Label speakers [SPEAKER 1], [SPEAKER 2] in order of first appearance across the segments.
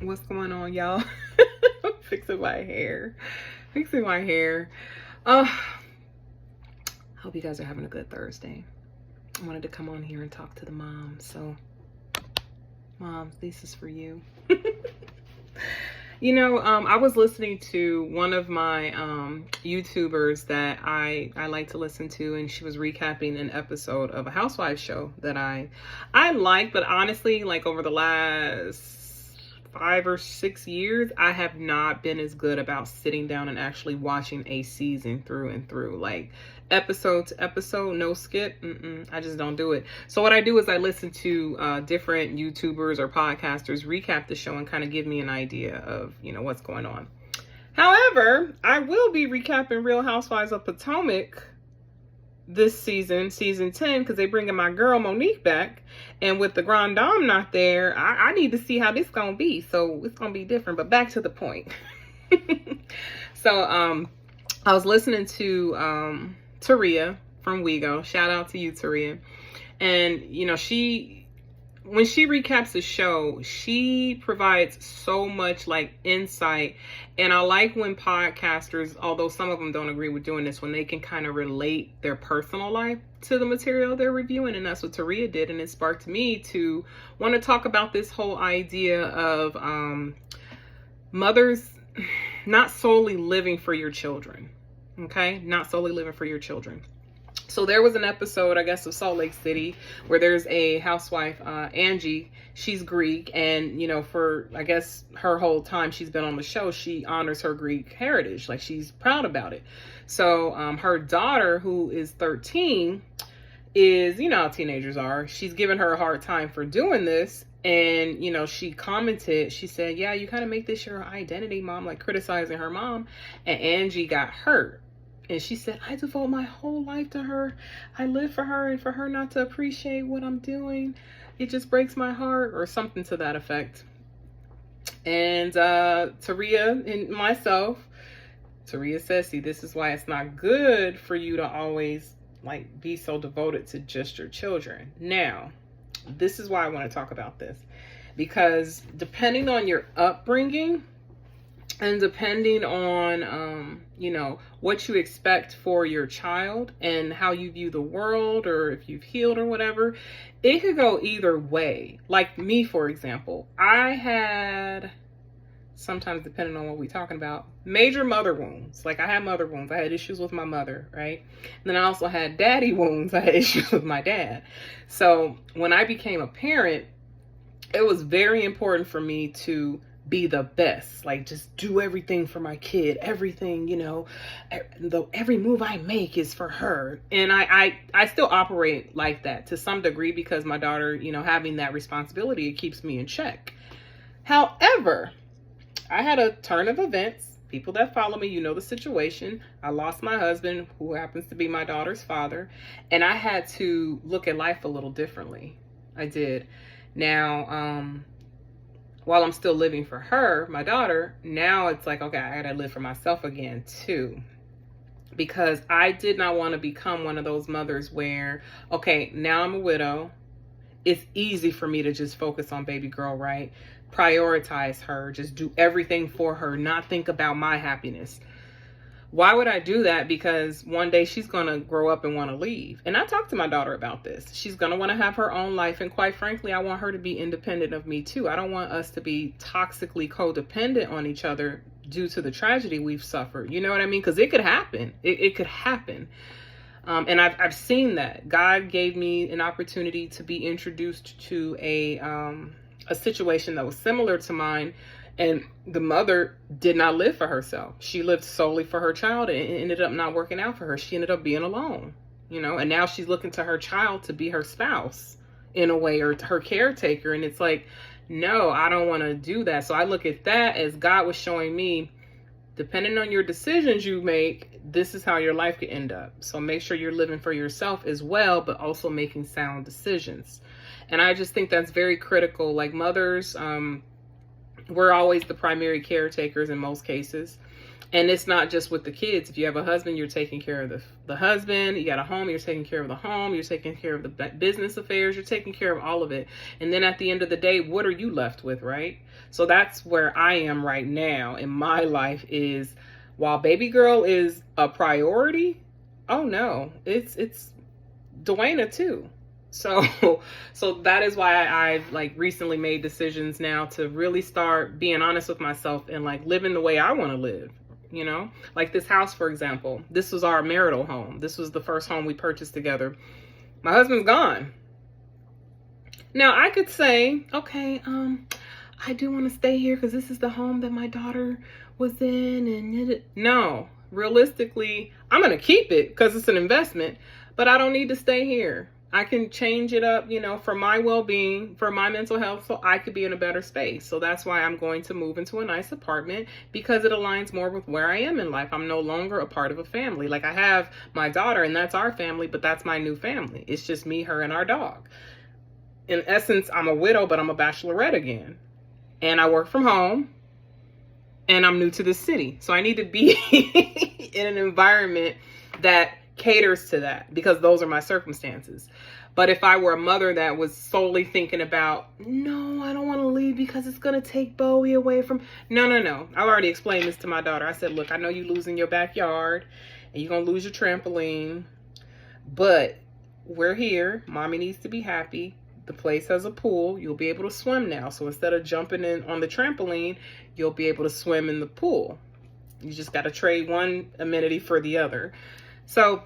[SPEAKER 1] What's going on, y'all? Fixing my hair. Fixing my hair. Hope you guys are having a good Thursday. I wanted to come on here and talk to the moms. So, moms, this is for you. I was listening to one of my YouTubers that I like to listen to, and she was recapping an episode of a housewife show that I like, but honestly, like over the last 5 or 6 years, I have not been as good about sitting down and actually watching a season through and through, like episode to episode, no skip. I just don't do it. So what I do is I listen to different YouTubers or podcasters recap the show and kind of give me an idea of, what's going on. However, I will be recapping Real Housewives of Potomac this season 10, because they bringing my girl Monique back, and with the Grand Dame not there, I need to see how this gonna be. So it's gonna be different. But back to the point. So I was listening to Taria from WeGo. Shout out to you, Taria. And when she recaps the show, she provides so much like insight. And I like when podcasters, although some of them don't agree with doing this, when they can kind of relate their personal life to the material they're reviewing. And that's what Taria did. And it sparked me to want to talk about this whole idea of mothers not solely living for your children. Okay? Not solely living for your children. So there was an episode, I guess, of Salt Lake City where there's a housewife, Angie. She's Greek, and for I guess her whole time she's been on the show, she honors her Greek heritage. Like, she's proud about it. So her daughter, who is 13, is, how teenagers are. She's giving her a hard time for doing this. And, she commented, she said, yeah, you kind of make this your identity, mom, like criticizing her mom. And Angie got hurt. And she said, I devote my whole life to her. I live for her, and for her not to appreciate what I'm doing, it just breaks my heart, or something to that effect. And Taria and myself, Taria says, see, this is why it's not good for you to always like be so devoted to just your children. Now, this is why I want to talk about this, because depending on your upbringing, and depending on, what you expect for your child and how you view the world, or if you've healed or whatever, it could go either way. Like me, for example, I had, sometimes depending on what we're talking about, major mother wounds. Like, I had mother wounds. I had issues with my mother, right? And then I also had daddy wounds. I had issues with my dad. So when I became a parent, it was very important for me to be the best, like just do everything for my kid, everything, every move I make is for her. And I still operate like that to some degree, because my daughter, having that responsibility, it keeps me in check. However, I had a turn of events. People that follow me, the situation. I lost my husband, who happens to be my daughter's father, and I had to look at life a little differently. I did. Now, while I'm still living for her, my daughter, now it's like, okay, I gotta live for myself again too. Because I did not want to become one of those mothers where, okay, now I'm a widow. It's easy for me to just focus on baby girl, right? Prioritize her, just do everything for her, not think about my happiness. Why would I do that? Because one day she's going to grow up and want to leave. And I talked to my daughter about this. She's going to want to have her own life. And quite frankly, I want her to be independent of me too. I don't want us to be toxically codependent on each other due to the tragedy we've suffered. You know what I mean? Because it could happen. It could happen. And I've seen that. God gave me an opportunity to be introduced to a situation that was similar to mine. And the mother did not live for herself. She lived solely for her child, and it ended up not working out for her. She ended up being alone, and now she's looking to her child to be her spouse in a way, or her caretaker. And it's like, no, I don't want to do that. So I look at that as God was showing me, depending on your decisions you make, this is how your life could end up. So make sure you're living for yourself as well, but also making sound decisions. And I just think that's very critical. Like, mothers, we're always the primary caretakers in most cases. And it's not just with the kids. If you have a husband, you're taking care of the husband. You got a home, you're taking care of the home. You're taking care of the business affairs. You're taking care of all of it. And then at the end of the day, what are you left with, right? So that's where I am right now in my life is, while baby girl is a priority, oh no, it's Dwayna too. So that is why I've like recently made decisions now to really start being honest with myself and like living the way I want to live. You know, like this house, for example, this was our marital home. This was the first home we purchased together. My husband's gone. Now I could say, okay, I do want to stay here because this is the home that my daughter was in. And no, realistically, I'm going to keep it because it's an investment, but I don't need to stay here. I can change it up, you know, for my well-being, for my mental health, so I could be in a better space. So that's why I'm going to move into a nice apartment, because it aligns more with where I am in life. I'm no longer a part of a family. Like, I have my daughter and that's our family, but that's my new family. It's just me, her, and our dog. In essence, I'm a widow, but I'm a bachelorette again. And I work from home and I'm new to this city. So I need to be in an environment that caters to that, because those are my circumstances. But if I were a mother that was solely thinking about, no, I don't want to leave because it's going to take Bowie away from, no. I've already explained this to my daughter. I said, look, I know you're losing your backyard and you're going to lose your trampoline, but we're here. Mommy needs to be happy. The place has a pool. You'll be able to swim now. So instead of jumping in on the trampoline, you'll be able to swim in the pool. You just got to trade one amenity for the other. So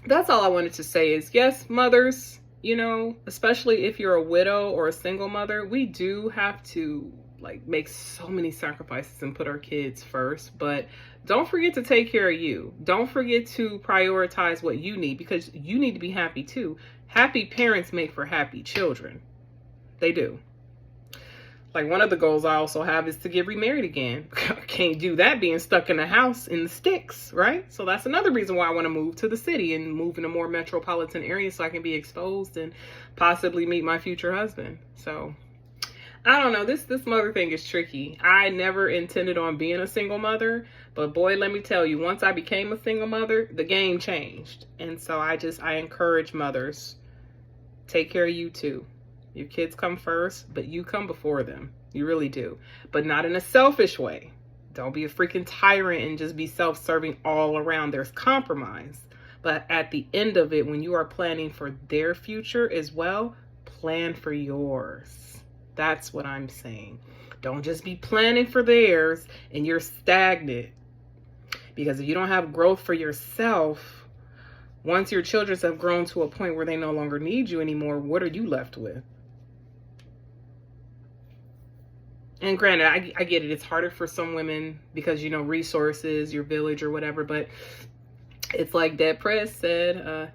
[SPEAKER 1] that's all I wanted to say is, yes, mothers, you know, especially if you're a widow or a single mother, we do have to like make so many sacrifices and put our kids first. But don't forget to take care of you. Don't forget to prioritize what you need, because you need to be happy too. Happy parents make for happy children. They do. Like, one of the goals I also have is to get remarried again. Can't do that being stuck in a house in the sticks, right? So that's another reason why I want to move to the city and move in a more metropolitan area so I can be exposed and possibly meet my future husband. So I don't know. This mother thing is tricky. I never intended on being a single mother, but boy, let me tell you, once I became a single mother, the game changed. And so I encourage mothers, take care of you too. Your kids come first, but you come before them. You really do. But not in a selfish way. Don't be a freaking tyrant and just be self-serving all around. There's compromise. But at the end of it, when you are planning for their future as well, plan for yours. That's what I'm saying. Don't just be planning for theirs and you're stagnant. Because if you don't have growth for yourself, once your children have grown to a point where they no longer need you anymore, what are you left with? And granted, I get it. It's harder for some women because, you know, resources, your village or whatever. But it's like Dead Prez said,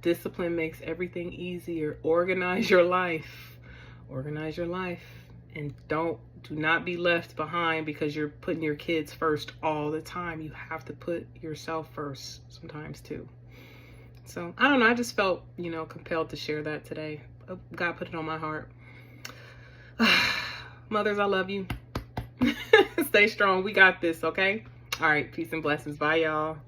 [SPEAKER 1] discipline makes everything easier. Organize your life. Organize your life. And do not be left behind because you're putting your kids first all the time. You have to put yourself first sometimes too. So, I don't know. I just felt, you know, compelled to share that today. God put it on my heart. Mothers, I love you. Stay strong. We got this, okay? All right. Peace and blessings. Bye, y'all.